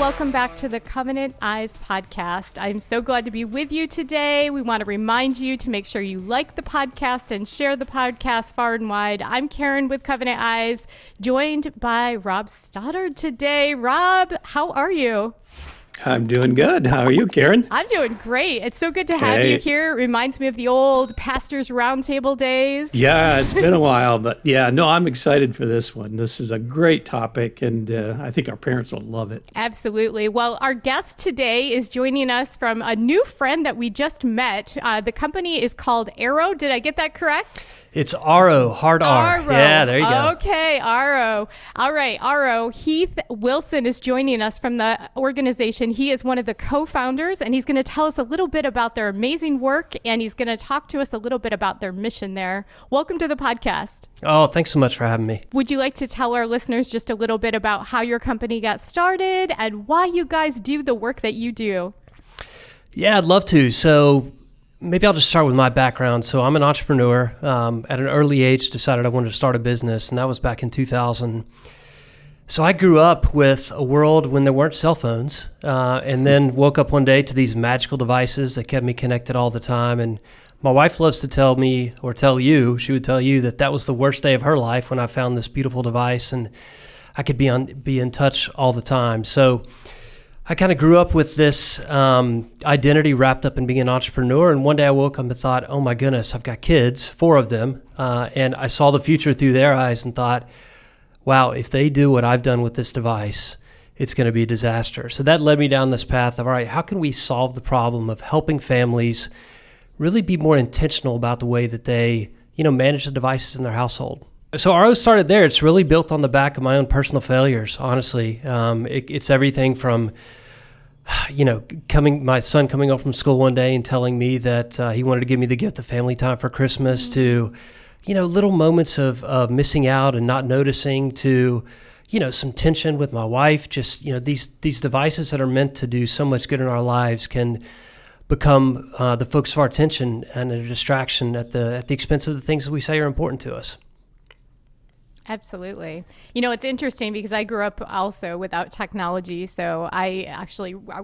welcome back to the Covenant Eyes podcast. I'm so glad to be with you today. We want to remind you to make sure you like the podcast and share the podcast far and wide. I'm Karen with Covenant Eyes, joined by Rob Stoddard today. Rob, how are you? I'm doing good. How are you, Karen? I'm doing great. It's so good to have you here. It reminds me of the old Pastors Roundtable days. Yeah, it's been a while, but yeah, no, I'm excited for this one. This is a great topic, and I think our parents will love it. Absolutely. Well, our guest today is joining us from a new friend that we just met. The company is called Arrow. Did I get that correct? It's Arrow, hard R. Arrow. Yeah, there you go. Okay, Arrow. All right, Arrow. Heath Wilson is joining us from the organization. He is one of the co-founders, and he's going to tell us a little bit about their amazing work, and he's going to talk to us a little bit about their mission there. Welcome to the podcast. Oh, thanks so much for having me. Would you like to tell our listeners just a little bit about how your company got started and why you guys do the work that you do? Yeah, I'd love to. So maybe I'll just start with my background. So I'm an entrepreneur. At an early age, decided I wanted to start a business, and that was back in 2000. So I grew up with a world when there weren't cell phones, and then woke up one day to these magical devices that kept me connected all the time. And my wife loves to tell me, or tell you, she would tell you that was the worst day of her life when I found this beautiful device and I could be in touch all the time. So I kind of grew up with this identity wrapped up in being an entrepreneur. And one day I woke up and thought, oh my goodness, I've got kids, 4 of them. And I saw the future through their eyes and thought, wow, if they do what I've done with this device, it's going to be a disaster. So that led me down this path of, all right, how can we solve the problem of helping families really be more intentional about the way that they, manage the devices in their household? So RO started there. It's really built on the back of my own personal failures, honestly. It's everything from, my son coming home from school one day and telling me that he wanted to give me the gift of family time for Christmas, to, little moments of missing out and not noticing, to, some tension with my wife. Just, these devices that are meant to do so much good in our lives can become the focus of our attention and a distraction at the expense of the things that we say are important to us. Absolutely. It's interesting because I grew up also without technology. So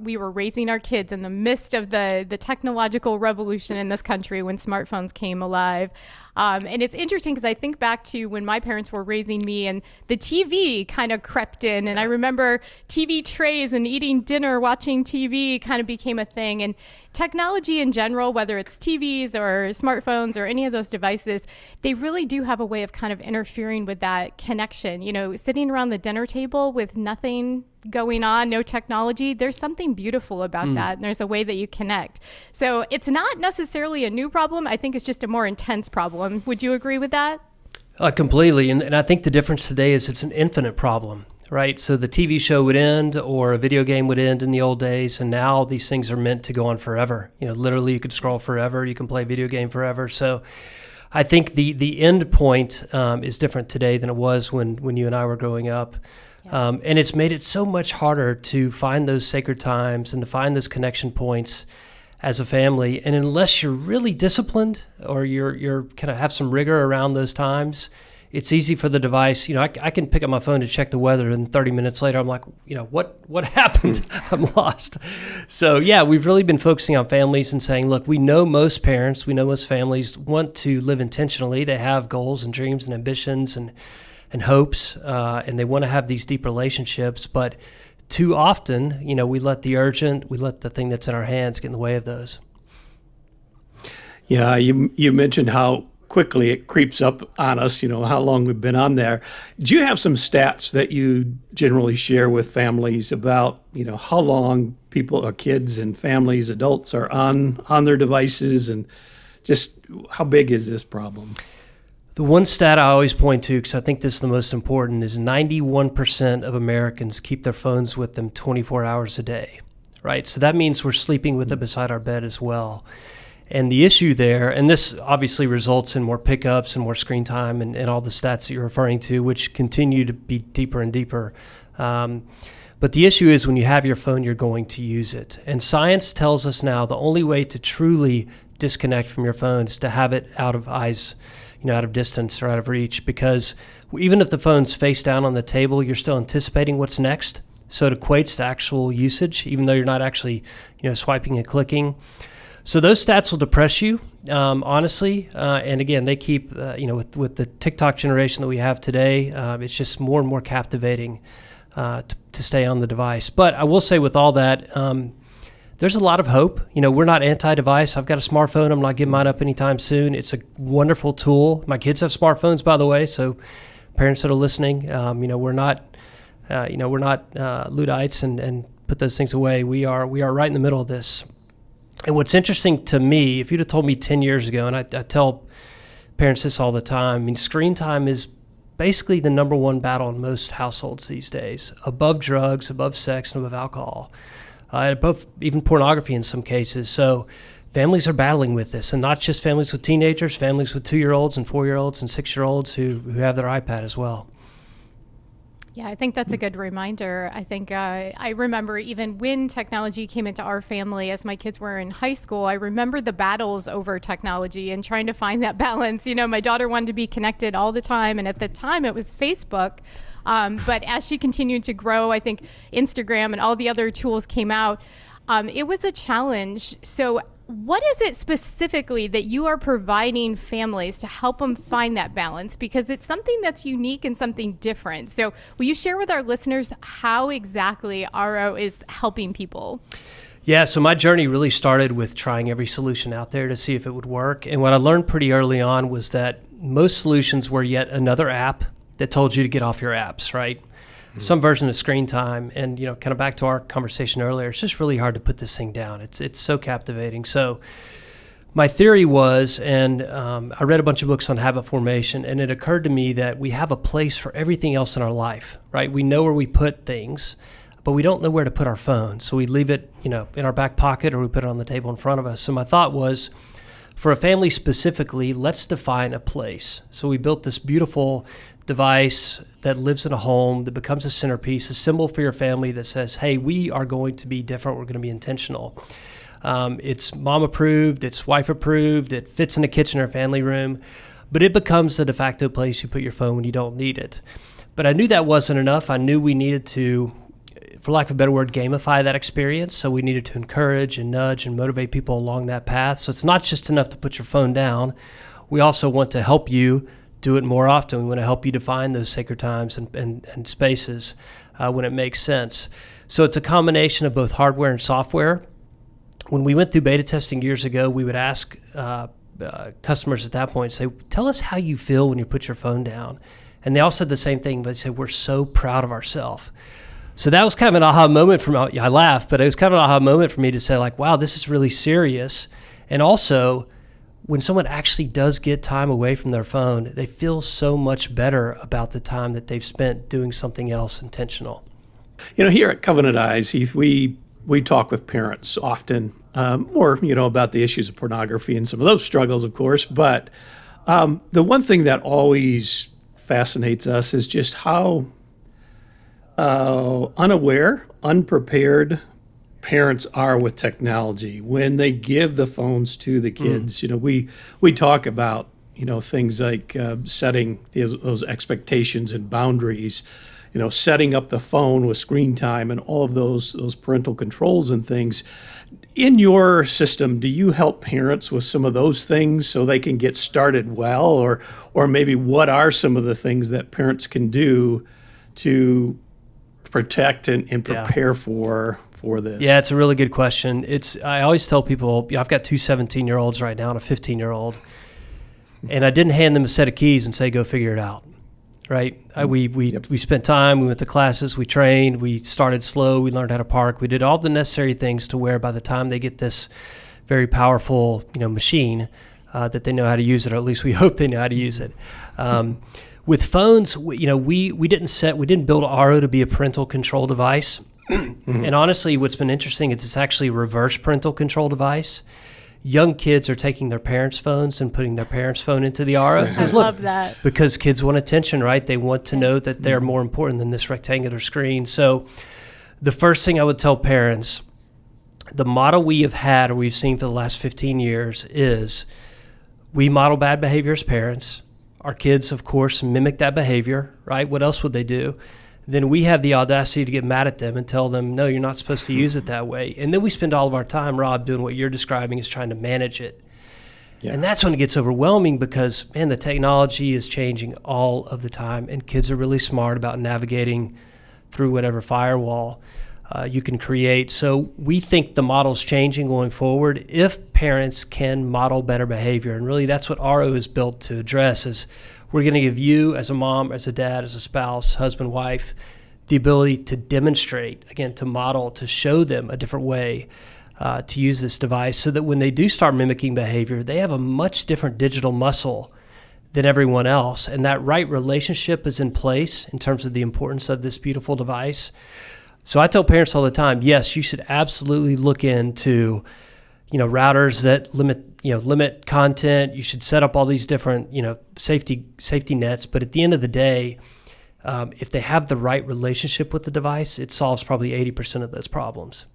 we were raising our kids in the midst of the technological revolution in this country when smartphones came alive. And it's interesting because I think back to when my parents were raising me and the TV kind of crept in. And I remember TV trays and eating dinner, watching TV kind of became a thing. And technology in general, whether it's TVs or smartphones or any of those devices, they really do have a way of kind of interfering with that connection. Sitting around the dinner table with nothing going on, no technology, there's something beautiful about that. And there's a way that you connect. So it's not necessarily a new problem. I think it's just a more intense problem. Would you agree with that? Completely. And I think the difference today is it's an infinite problem, right? So the TV show would end or a video game would end in the old days. And now these things are meant to go on forever. Literally you could scroll forever. You can play a video game forever. So I think the end point is different today than it was when you and I were growing up. And it's made it so much harder to find those sacred times and to find those connection points as a family. And unless you're really disciplined or you're kind of have some rigor around those times, it's easy for the device. I can pick up my phone to check the weather, and 30 minutes later, I'm like, what happened? I'm lost. So yeah, we've really been focusing on families and saying, look, we know most parents, we know most families want to live intentionally. They have goals and dreams and ambitions and hopes, and they want to have these deep relationships. But too often, we let the thing that's in our hands get in the way of those. Yeah, you mentioned how quickly it creeps up on us, how long we've been on there. Do you have some stats that you generally share with families about, how long people or kids and families, adults are on their devices, and just how big is this problem? The one stat I always point to, because I think this is the most important, is 91% of Americans keep their phones with them 24 hours a day, right? So that means we're sleeping with it beside our bed as well. And the issue there, and this obviously results in more pickups and more screen time and all the stats that you're referring to, which continue to be deeper and deeper. But the issue is when you have your phone, you're going to use it. And science tells us now the only way to truly disconnect from your phone is to have it out of eyes, out of distance or out of reach, because even if the phone's face down on the table, you're still anticipating what's next. So it equates to actual usage, even though you're not actually, swiping and clicking. So those stats will depress you, honestly. And again, they keep, with the TikTok generation that we have today, it's just more and more captivating to stay on the device. But I will say with all that, there's a lot of hope. We're not anti-device. I've got a smartphone. I'm not giving mine up anytime soon. It's a wonderful tool. My kids have smartphones, by the way. So parents that are listening, we're not Luddites and put those things away. We are right in the middle of this. And what's interesting to me, if you'd have told me 10 years ago, and I tell parents this all the time, screen time is basically the number one battle in most households these days, above drugs, above sex, and above alcohol, above even pornography in some cases. So families are battling with this, and not just families with teenagers, families with 2-year-olds and 4-year-olds and 6-year-olds who have their iPad as well. Yeah, I think that's a good reminder. I think I remember even when technology came into our family as my kids were in high school, I remember the battles over technology and trying to find that balance. My daughter wanted to be connected all the time, and at the time it was Facebook. But as she continued to grow, I think Instagram and all the other tools came out. It was a challenge. So what is it specifically that you are providing families to help them find that balance? Because it's something that's unique and something different. So will you share with our listeners how exactly RO is helping people? Yeah, so my journey really started with trying every solution out there to see if it would work. And what I learned pretty early on was that most solutions were yet another app that told you to get off your apps, right? Some version of screen time. And, kind of back to our conversation earlier, it's just really hard to put this thing down. It's so captivating. So my theory was, and I read a bunch of books on habit formation, and it occurred to me that we have a place for everything else in our life, right? We know where we put things, but we don't know where to put our phone. So we leave it, in our back pocket, or we put it on the table in front of us. So my thought was, for a family specifically, let's define a place. So we built this beautiful device that lives in a home, that becomes a centerpiece, a symbol for your family that says, hey, we are going to be different. We're going to be intentional. It's mom approved, it's wife approved, it fits in the kitchen or family room, but it becomes the de facto place you put your phone when you don't need it. But I knew that wasn't enough. I knew we needed to, for lack of a better word, gamify that experience. So we needed to encourage and nudge and motivate people along that path. So it's not just enough to put your phone down. We also want to help you do it more often. We want to help you define those sacred times and spaces when it makes sense. So it's a combination of both hardware and software. When we went through beta testing years ago, we would ask customers at that point, say, tell us how you feel when you put your phone down. And they all said the same thing, but they said, we're so proud of ourselves. So that was kind of an aha moment for me. I laughed, but it was kind of an aha moment for me to say, like, wow, this is really serious. And also, when someone actually does get time away from their phone, they feel so much better about the time that they've spent doing something else intentional. Here at Covenant Eyes, Heath, we talk with parents often, more, about the issues of pornography and some of those struggles, of course. But the one thing that always fascinates us is just how unaware, unprepared parents are with technology when they give the phones to the kids. We talk about things like setting those expectations and boundaries, setting up the phone with screen time and all of those parental controls and things. In your system, do you help parents with some of those things so they can get started well, or maybe what are some of the things that parents can do to protect and prepare for this? Yeah, it's a really good question. I always tell people, I've got two 17-year-olds right now and a 15-year-old, and I didn't hand them a set of keys and say, go figure it out, right? We spent time, we went to classes, we trained, we started slow, we learned how to park, we did all the necessary things to where by the time they get this very powerful, machine, that they know how to use it, or at least we hope they know how to use it. With phones, we didn't build RO to be a parental control device. And honestly, what's been interesting is it's actually a reverse parental control device. Young kids are taking their parents' phones and putting their parents' phone into the RO. I love that. Because kids want attention, right? They want to know that they're more important than this rectangular screen. So the first thing I would tell parents, the model we have had or we've seen for the last 15 years is we model bad behavior as parents. Our kids, of course, mimic that behavior, right? What else would they do? then we have the audacity to get mad at them and tell them, no, you're not supposed to use it that way. And then we spend all of our time, Rob, doing what you're describing, is trying to manage it. Yeah. And that's when it gets overwhelming because, man, the technology is changing all of the time, and kids are really smart about navigating through whatever firewall you can create. So we think the model's changing going forward if parents can model better behavior. And really that's what RO is built to address, is we're going to give you as a mom, as a dad, as a spouse, husband, wife, the ability to demonstrate, again, to model, to show them a different way to use this device so that when they do start mimicking behavior, they have a much different digital muscle than everyone else. And that right relationship is in place in terms of the importance of this beautiful device. So I tell parents all the time, yes, you should absolutely look into, routers that limit content. You should set up all these different, safety nets. But at the end of the day, if they have the right relationship with the device, it solves probably 80% of those problems.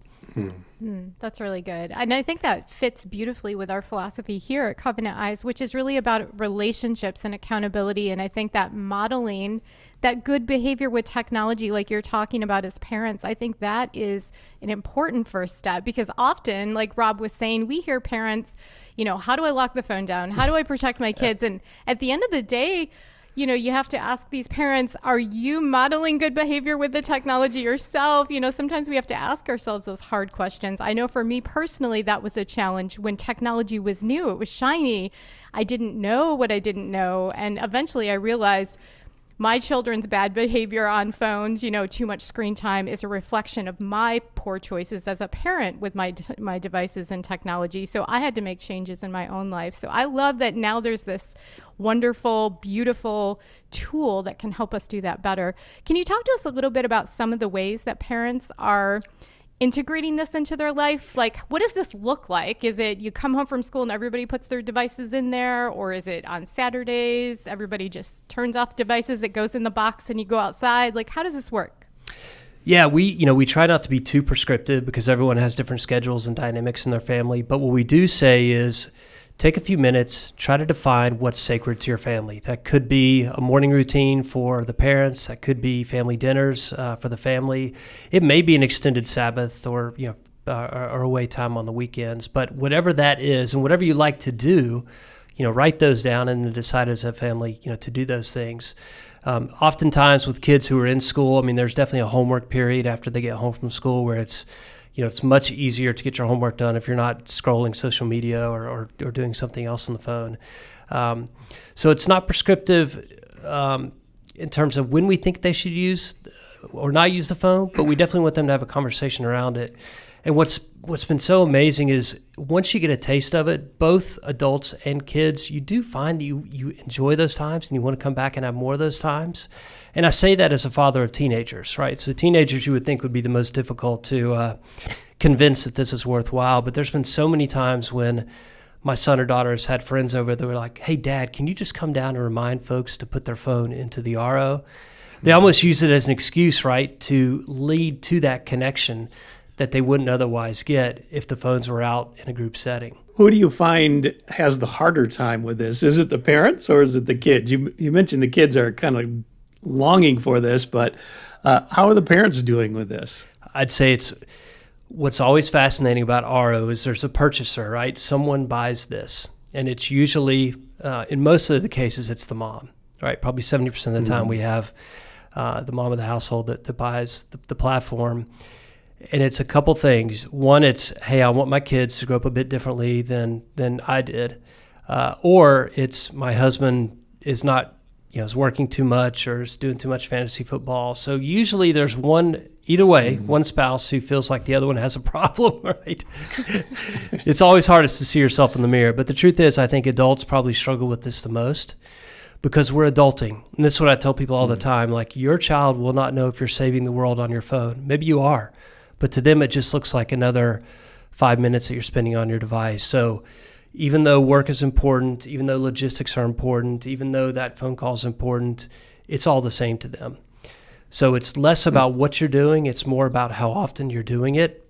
That's really good. And I think that fits beautifully with our philosophy here at Covenant Eyes, which is really about relationships and accountability. And I think that modeling that good behavior with technology, like you're talking about as parents, I think that is an important first step, because often, like Rob was saying, we hear parents, how do I lock the phone down? How do I protect my kids? And at the end of the day, you have to ask these parents, are you modeling good behavior with the technology yourself? Sometimes we have to ask ourselves those hard questions. I know for me personally, that was a challenge when technology was new. It was shiny. I didn't know what I didn't know. And eventually I realized my children's bad behavior on phones, too much screen time, is a reflection of my poor choices as a parent with my devices and technology. So I had to make changes in my own life. So I love that now there's this wonderful, beautiful tool that can help us do that better. Can you talk to us a little bit about some of the ways that parents are integrating this into their life? Like, what does this look like? Is it you come home from school and everybody puts their devices in there? Or is it on Saturdays, everybody just turns off devices, it goes in the box and you go outside? Like, how does this work? Yeah, we try not to be too prescriptive because everyone has different schedules and dynamics in their family. But what we do say is take a few minutes, try to define what's sacred to your family. That could be a morning routine for the parents. That could be family dinners for the family. It may be an extended Sabbath or away time on the weekends. But whatever that is and whatever you like to do, write those down and then decide as a family, to do those things. Oftentimes with kids who are in school, there's definitely a homework period after they get home from school where it's much easier to get your homework done if you're not scrolling social media or doing something else on the phone. So it's not prescriptive in terms of when we think they should use or not use the phone, but we definitely want them to have a conversation around it. And what's been so amazing is once you get a taste of it, both adults and kids, you do find that you enjoy those times and you want to come back and have more of those times. And I say that as a father of teenagers, right? So teenagers you would think would be the most difficult to convince that this is worthwhile. But there's been so many times when my son or daughter has had friends over that were like, hey, Dad, can you just come down and remind folks to put their phone into the RO? They almost use it as an excuse, right, to lead to that connection that they wouldn't otherwise get if the phones were out in a group setting. Who do you find has the harder time with this? Is it the parents or is it the kids? You mentioned the kids are kind of longing for this, but how are the parents doing with this? I'd say it's what's always fascinating about RO is there's a purchaser, right? Someone buys this, and it's usually, in most of the cases, it's the mom, right? Probably 70% of the time we have the mom of the household that buys the platform. And it's a couple things. One, it's, hey, I want my kids to grow up a bit differently than I did. Or it's my husband is not, is working too much or is doing too much fantasy football. So usually there's one, either way, one spouse who feels like the other one has a problem, right? It's always hardest to see yourself in the mirror. But the truth is, I think adults probably struggle with this the most because we're adulting. And this is what I tell people all the time. Like, your child will not know if you're saving the world on your phone. Maybe you are. But to them, it just looks like another 5 minutes that you're spending on your device. So even though work is important, even though logistics are important, even though that phone call is important, it's all the same to them. So it's less about what you're doing. It's more about how often you're doing it.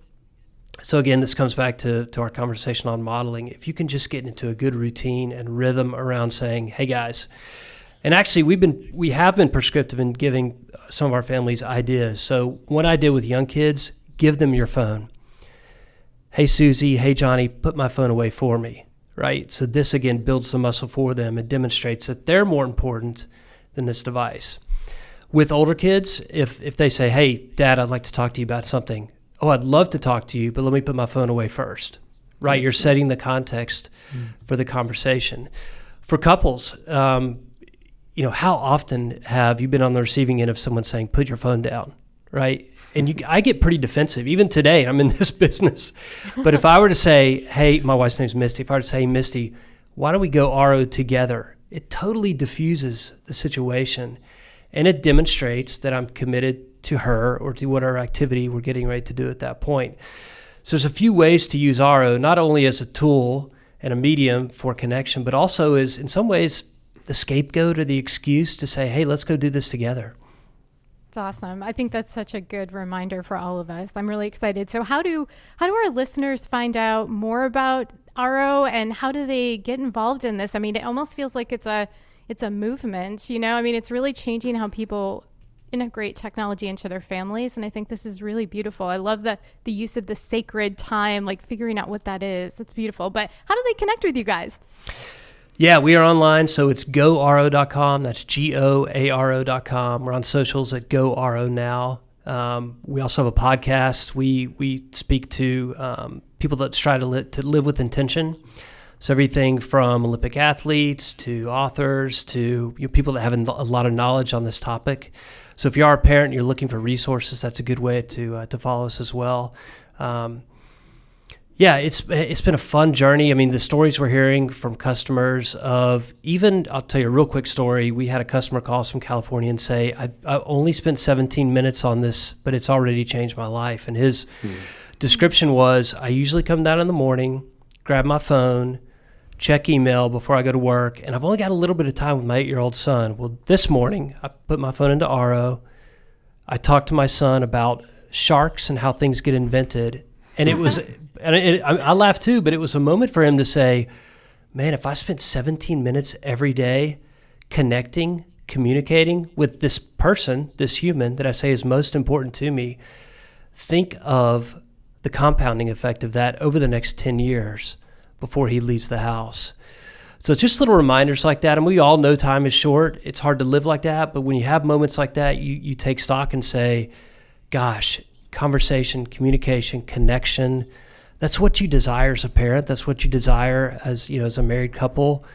So again, this comes back to our conversation on modeling. If you can just get into a good routine and rhythm around saying, hey guys, And actually, we have been prescriptive in giving some of our families ideas. So one idea with young kids, give them your phone. Hey, Susie, hey, Johnny, put my phone away for me, right? So this, again, builds the muscle for them and demonstrates that they're more important than this device. With older kids, if they say, hey, Dad, I'd like to talk to you about something. Oh, I'd love to talk to you, but let me put my phone away first, right? You're setting the context for the conversation. For couples, how often have you been on the receiving end of someone saying, put your phone down, right? And I get pretty defensive. Even today, I'm in this business. But if I were to say, hey, my wife's name's Misty. If I were to say, hey, Misty, why don't we go RO together? It totally diffuses the situation. And it demonstrates that I'm committed to her or to whatever activity we're getting ready to do at that point. So there's a few ways to use RO, not only as a tool and a medium for connection, but also as, in some ways, the scapegoat or the excuse to say, hey, let's go do this together. It's awesome. I think that's such a good reminder for all of us. I'm really excited. So how do our listeners find out more about RO, and how do they get involved in this? I mean, it almost feels like it's a movement, I mean, it's really changing how people integrate technology into their families. And I think this is really beautiful. I love the use of the sacred time, like figuring out what that is. That's beautiful. But how do they connect with you guys? Yeah, we are online, so it's GoRO.com. That's GOARO.com. We're on socials at GoRO now. We also have a podcast. We speak to people that try to live with intention. So everything from Olympic athletes to authors to people that have a lot of knowledge on this topic. So if you are a parent and you're looking for resources, that's a good way to follow us as well. It's been a fun journey. I mean, the stories we're hearing from customers of even, I'll tell you a real quick story. We had a customer call us from California and say, I only spent 17 minutes on this, but it's already changed my life. And his description was, I usually come down in the morning, grab my phone, check email before I go to work, and I've only got a little bit of time with my 8-year-old son. Well, this morning, I put my phone into RO. I talked to my son about sharks and how things get invented. And it was, I laughed too, but it was a moment for him to say, man, if I spent 17 minutes every day connecting, communicating with this person, this human that I say is most important to me, think of the compounding effect of that over the next 10 years before he leaves the house. So it's just little reminders like that. And we all know time is short. It's hard to live like that. But when you have moments like that, you take stock and say, gosh, conversation, communication, connection, that's what you desire as a parent. That's what you desire as a married couple.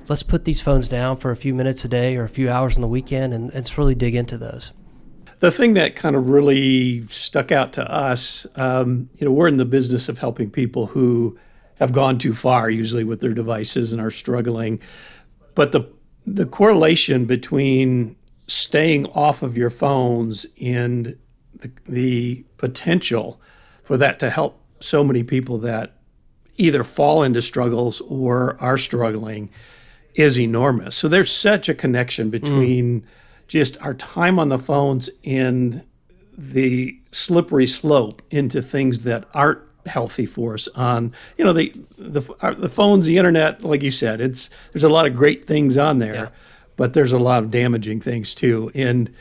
Let's put these phones down for a few minutes a day or a few hours on the weekend and let's really dig into those. The thing that kind of really stuck out to us, we're in the business of helping people who have gone too far, usually with their devices, and are struggling. But the correlation between staying off of your phones and the potential for that to help so many people that either fall into struggles or are struggling is enormous. So there's such a connection between just our time on the phones and the slippery slope into things that aren't healthy for us on, the phones, the internet, like you said, there's a lot of great things on there, but there's a lot of damaging things too. And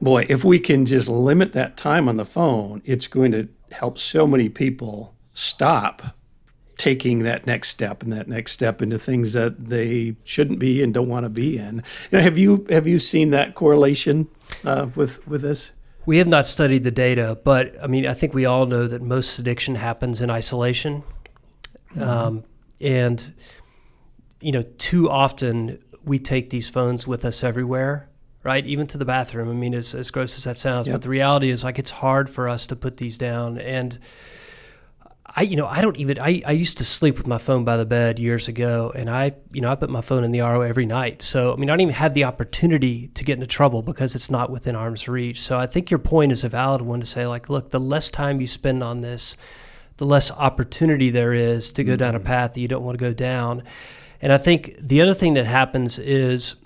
boy, if we can just limit that time on the phone, it's going to help so many people stop taking that next step into things that they shouldn't be and don't want to be in. Have you seen that correlation with this? We have not studied the data, but I mean, I think we all know that most addiction happens in isolation. And too often we take these phones with us everywhere, right? Even to the bathroom. I mean, as gross as that sounds, but the reality is it's hard for us to put these down. And I used to sleep with my phone by the bed years ago, and I put my phone in the RO every night. So, I mean, I don't even have the opportunity to get into trouble because it's not within arm's reach. So I think your point is a valid one to say, look, the less time you spend on this, the less opportunity there is to go down a path that you don't want to go down. And I think the other thing that happens is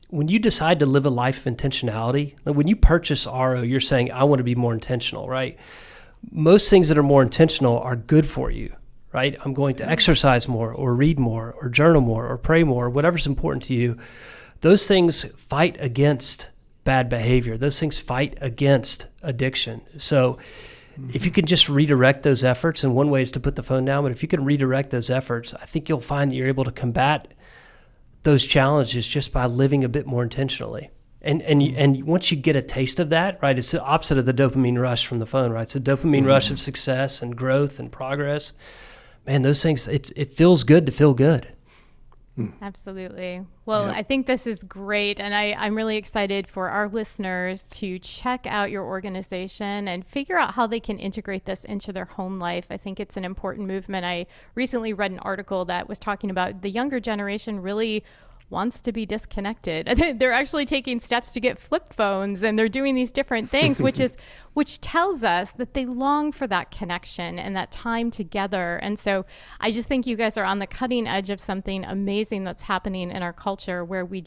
when you decide to live a life of intentionality, when you purchase RO, you're saying, I want to be more intentional, right? Most things that are more intentional are good for you, right? I'm going to exercise more or read more or journal more or pray more, whatever's important to you. those things fight against bad behavior. Those things fight against addiction. So if you can just redirect those efforts, and one way is to put the phone down, but if you can redirect those efforts, I think you'll find that you're able to combat those challenges just by living a bit more intentionally. And once you get a taste of that, right, it's the opposite of the dopamine rush from the phone, right? It's a dopamine rush of success and growth and progress. Man, those things, it feels good to feel good. Absolutely. Well, I think this is great. And I'm really excited for our listeners to check out your organization and figure out how they can integrate this into their home life. I think it's an important movement. I recently read an article that was talking about the younger generation really wants to be disconnected. They're actually taking steps to get flip phones, and they're doing these different things, which tells us that they long for that connection and that time together. And so I just think you guys are on the cutting edge of something amazing that's happening in our culture, where we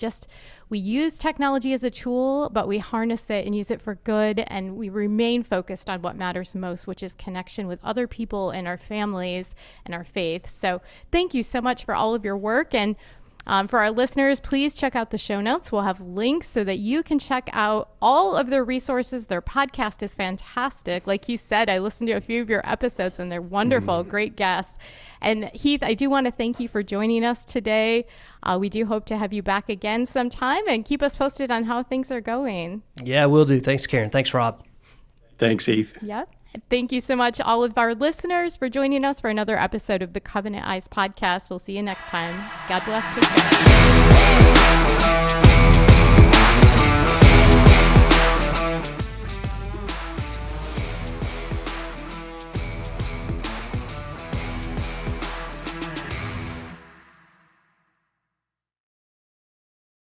use technology as a tool, but we harness it and use it for good, and we remain focused on what matters most, which is connection with other people and our families and our faith. So thank you so much for all of your work. And for our listeners, please check out the show notes. We'll have links so that you can check out all of their resources. Their podcast is fantastic. Like you said, I listened to a few of your episodes and they're wonderful, great guests. And Heath, I do want to thank you for joining us today. We do hope to have you back again sometime, and keep us posted on how things are going. Yeah, will do. Thanks, Karen. Thanks, Rob. Thanks, Heath. Yep. Thank you so much, all of our listeners, for joining us for another episode of the Covenant Eyes podcast. We'll see you next time. God bless. Take care.